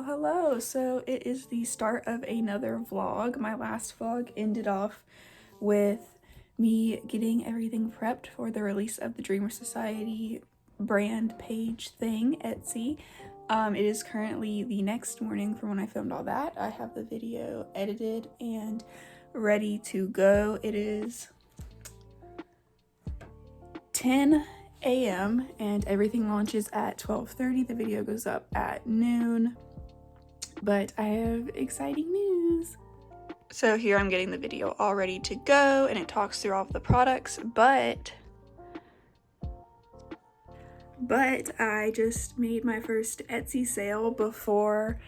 Hello. So it is the start of another vlog. My last vlog ended off with me getting everything prepped for the release of the Dreamer Society brand page thing, Etsy. It is currently the next morning from when I filmed all that. I have the video edited and ready to go. It is 10 a.m. and everything launches at 12:30. The video goes up at noon, but I have exciting news. So here I'm getting the video all ready to go and it talks through all of the products, but I just made my first Etsy sale before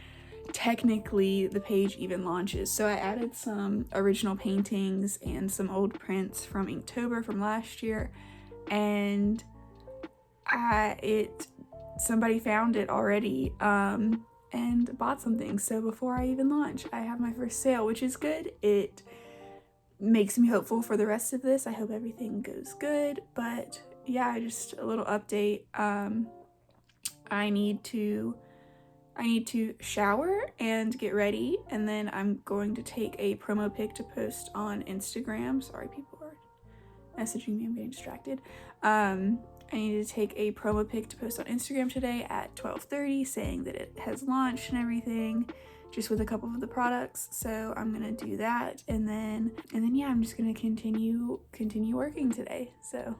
technically the page even launches. So I added some original paintings and some old prints from Inktober from last year, and somebody found it already and bought something. So before I even launch, I have my first sale, which is good. It makes me hopeful for the rest of this. I hope everything goes good, but yeah, just a little update. I need to shower and get ready, and then I'm going to take a promo pic to post on Instagram. Sorry, people are messaging me, I'm getting distracted. I need to take a promo pic to post on Instagram today at 12:30 saying that it has launched and everything, just with a couple of the products. So I'm gonna do that, and then yeah, I'm just gonna continue working today. So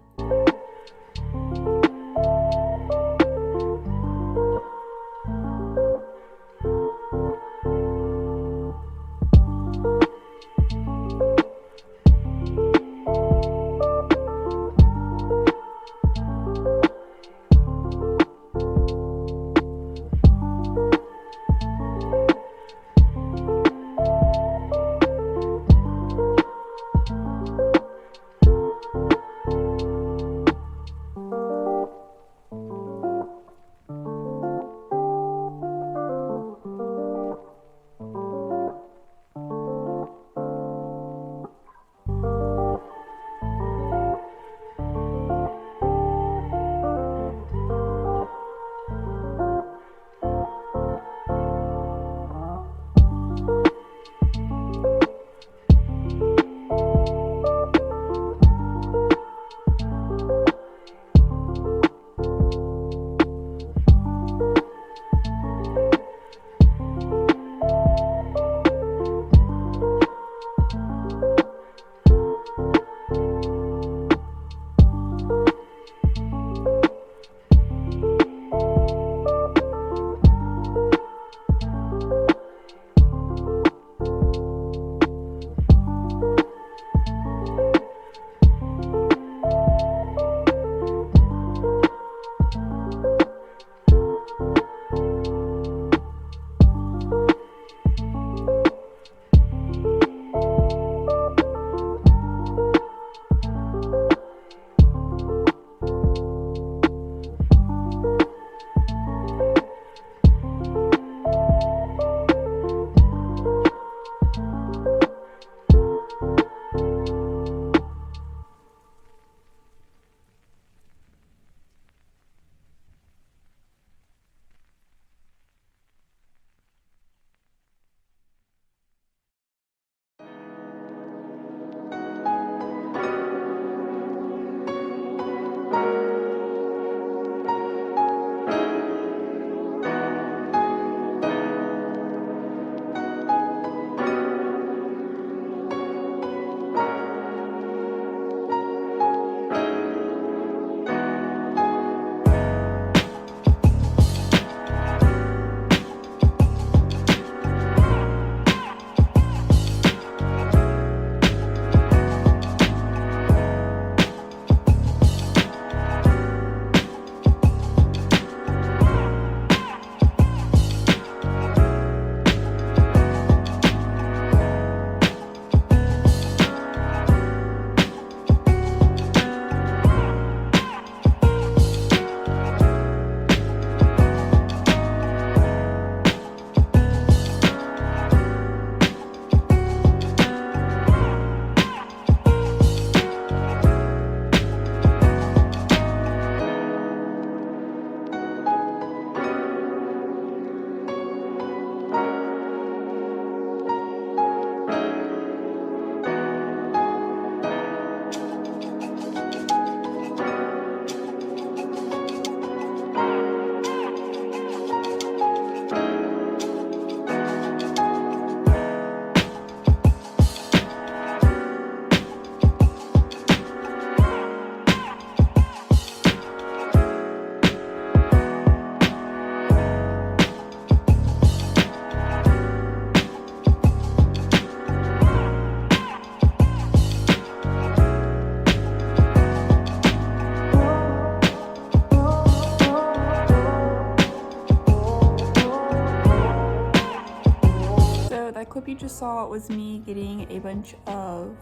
clip you just saw was me getting a bunch of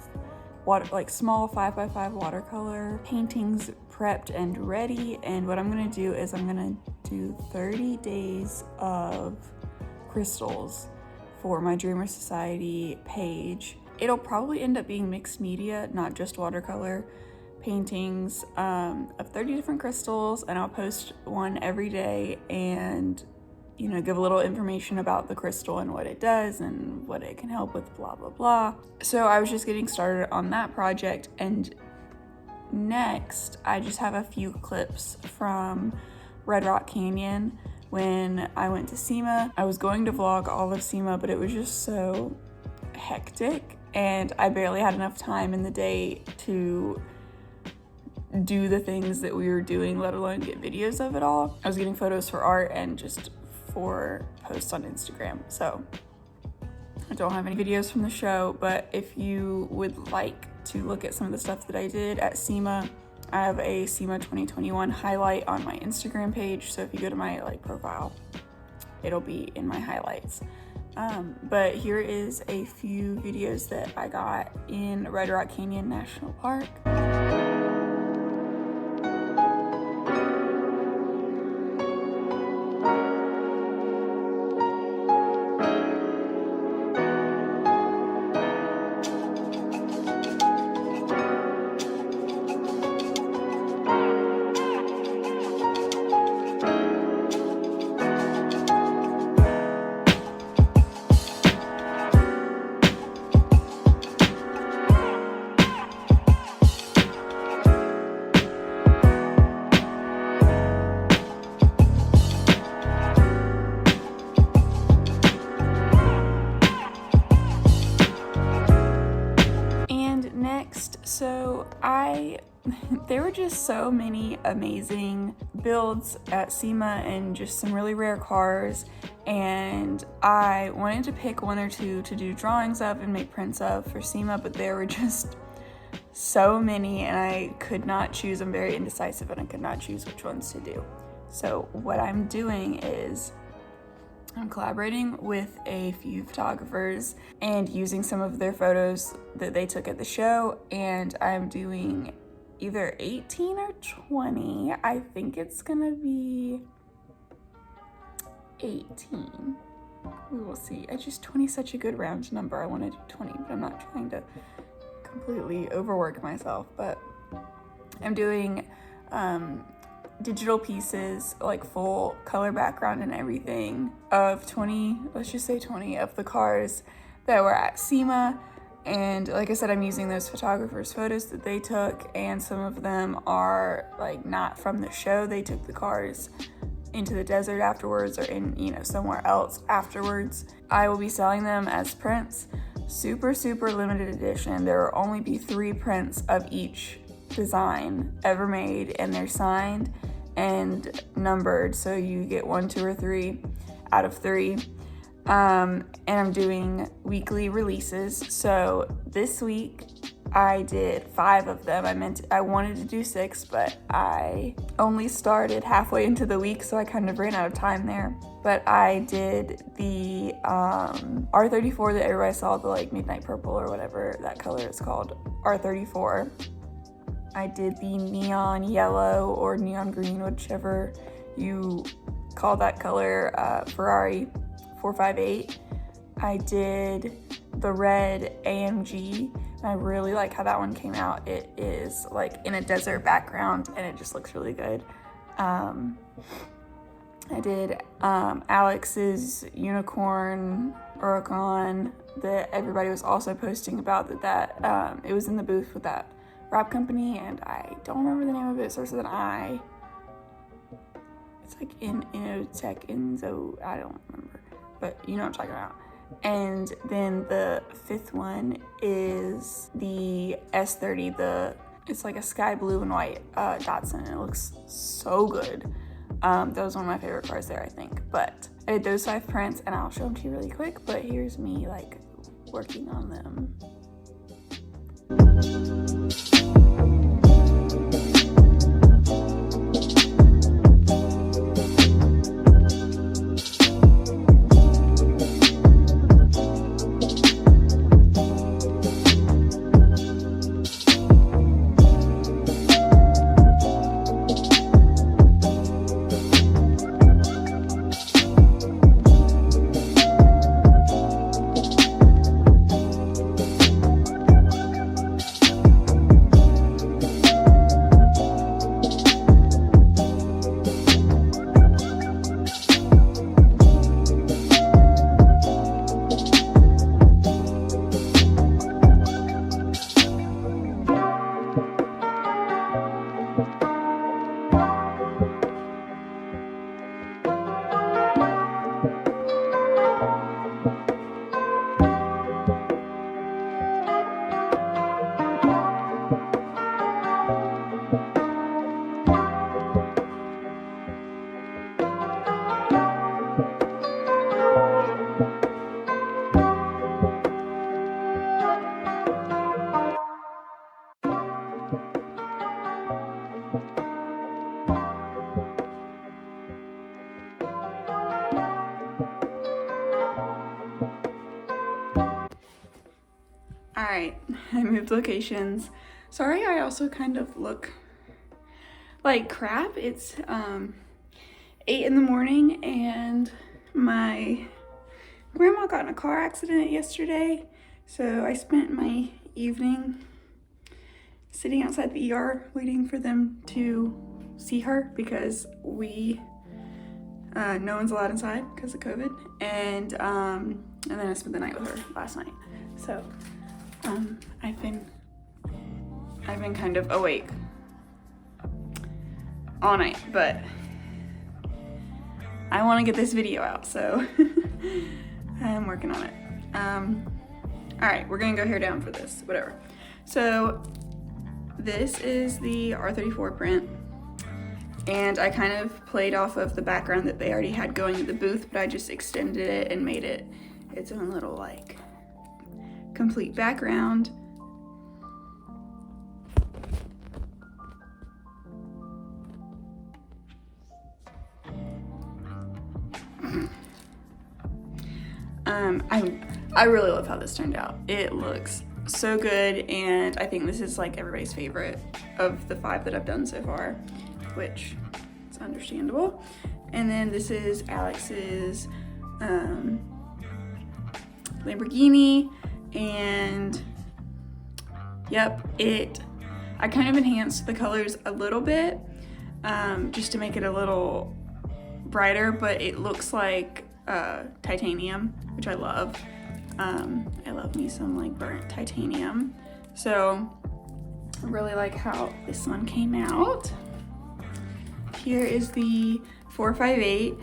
small 5x5 watercolor paintings prepped and ready, and what I'm gonna do is I'm gonna do 30 days of crystals for my Dreamer Society page. It'll probably end up being mixed media, not just watercolor paintings of 30 different crystals, and I'll post one every day and give a little information about the crystal and what it does and what it can help with, blah, blah, blah. So I was just getting started on that project, and next I just have a few clips from Red Rock Canyon when I went to SEMA. I was going to vlog all of SEMA, but it was just so hectic and I barely had enough time in the day to do the things that we were doing, let alone get videos of it all. I was getting photos for art and just for posts on Instagram. So I don't have any videos from the show, but if you would like to look at some of the stuff that I did at SEMA, I have a SEMA 2021 highlight on my Instagram page. So if you go to my profile, it'll be in my highlights. But here is a few videos that I got in Red Rock Canyon National Park. So there were just so many amazing builds at SEMA and just some really rare cars, and I wanted to pick one or two to do drawings of and make prints of for SEMA, but there were just so many and I could not choose. I'm very indecisive and I could not choose which ones to do. So what I'm doing is I'm collaborating with a few photographers and using some of their photos that they took at the show, and I'm doing either 18 or 20. I think it's gonna be 18. We will see. 20 is such a good round number. I want to do 20, but I'm not trying to completely overwork myself. But I'm doing digital pieces, full color background and everything, of 20, let's just say 20 of the cars that were at SEMA. And like I said, I'm using those photographers' photos that they took, and some of them are not from the show. They took the cars into the desert afterwards, or in somewhere else afterwards. I will be selling them as prints, super limited edition. There will only be 3 prints of each design ever made, and they're signed and numbered, so you get 1, 2, or 3 out of 3. And I'm doing weekly releases. So this week I did 5 of them. I wanted to do 6, but I only started halfway into the week, so I kind of ran out of time there. But I did the R34 that everybody saw, the midnight purple or whatever that color is called, R34. I did the neon yellow or neon green, whichever you call that color, Ferrari 458. I did the red AMG, and I really like how that one came out. It is in a desert background and it just looks really good. I did Alex's unicorn Huracan that everybody was also posting about, that it was in the booth with that wrap company, and I don't remember the name of it. It starts with an I. It's Inotech Enzo, I don't remember, but you know what I'm talking about. And then the 5th one is the S30, it's a sky blue and white Datsun, and it looks so good. That was one of my favorite cars there, I think. But I did those 5 prints, and I'll show them to you really quick, but here's me working on them. Alright, I moved locations. Sorry, I also kind of look like crap. It's 8 in the morning and my grandma got in a car accident yesterday. So I spent my evening sitting outside the ER waiting for them to see her because no one's allowed inside because of COVID. And then I spent the night with her last night. So I've been kind of awake all night, but I want to get this video out, so I'm working on it. All right, we're gonna go hair down for this, whatever. So this is the R34 print, and I kind of played off of the background that they already had going at the booth, but I just extended it and made it its own little like complete background. I really love how this turned out. It looks so good, and I think this is like everybody's favorite of the 5 that I've done so far, which is understandable. And then this is Alex's Lamborghini, and yep, I kind of enhanced the colors a little bit just to make it a little brighter, but it looks like titanium, which I love. I love me some like burnt titanium. So I really like how this one came out. Here is the 458.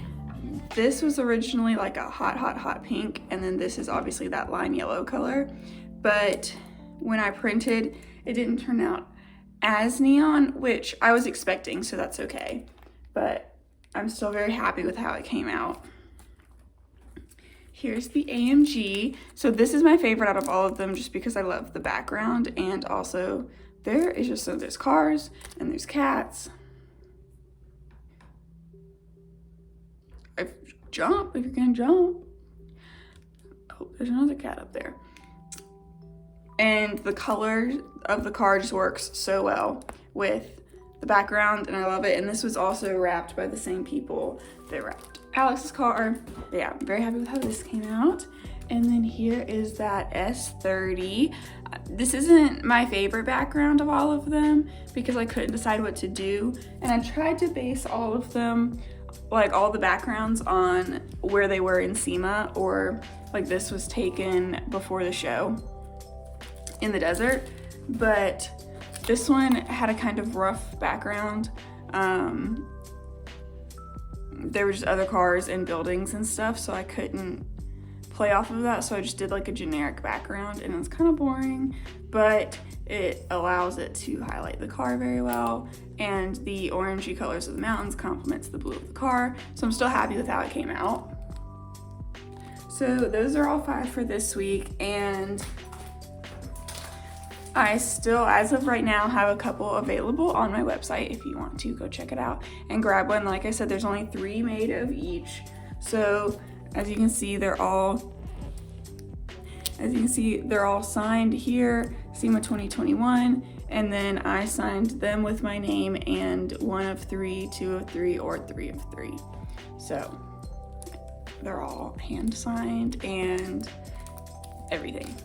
This was originally like a hot pink, and then this is obviously that lime yellow color. But when I printed, it didn't turn out as neon, which I was expecting, so that's okay. But I'm still very happy with how it came out. Here's the AMG. So this is my favorite out of all of them just because I love the background, and also there's cars and there's cats. Jump if you're gonna jump. Oh, there's another cat up there. And the color of the car just works so well with the background, and I love it. And this was also wrapped by the same people that wrapped Alex's car. Yeah, I'm very happy with how this came out. And then here is that S30. This isn't my favorite background of all of them because I couldn't decide what to do. And I tried to base all of them, like all the backgrounds, on where they were in SEMA, or like this was taken before the show in the desert. But this one had a kind of rough background. There were just other cars and buildings and stuff, so I couldn't play off of that, so I just did like a generic background, and it was kind of boring, but it allows it to highlight the car very well, and the orangey colors of the mountains complements the blue of the car, so I'm still happy with how it came out. So those are all 5 for this week, and I still, as of right now, have a couple available on my website if you want to go check it out and grab one. Like I said, there's only 3 made of each. So as you can see, they're all signed here, SEMA 2021, and then I signed them with my name and 1 of 3, 2 of 3, or 3 of 3. So they're all hand signed and everything.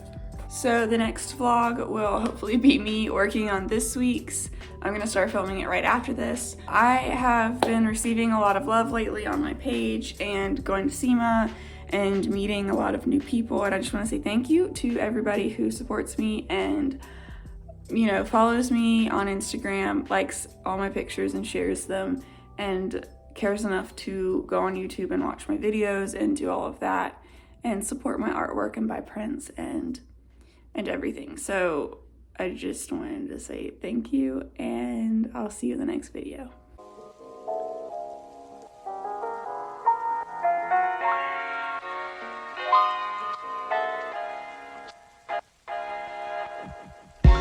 So the next vlog will hopefully be me working on this week's. I'm gonna start filming it right after this. I have been receiving a lot of love lately on my page and going to SEMA and meeting a lot of new people, and I just wanna say thank you to everybody who supports me and, you know, follows me on Instagram, likes all my pictures and shares them, and cares enough to go on YouTube and watch my videos and do all of that and support my artwork and buy prints and everything. So I just wanted to say thank you, and I'll see you in the next video.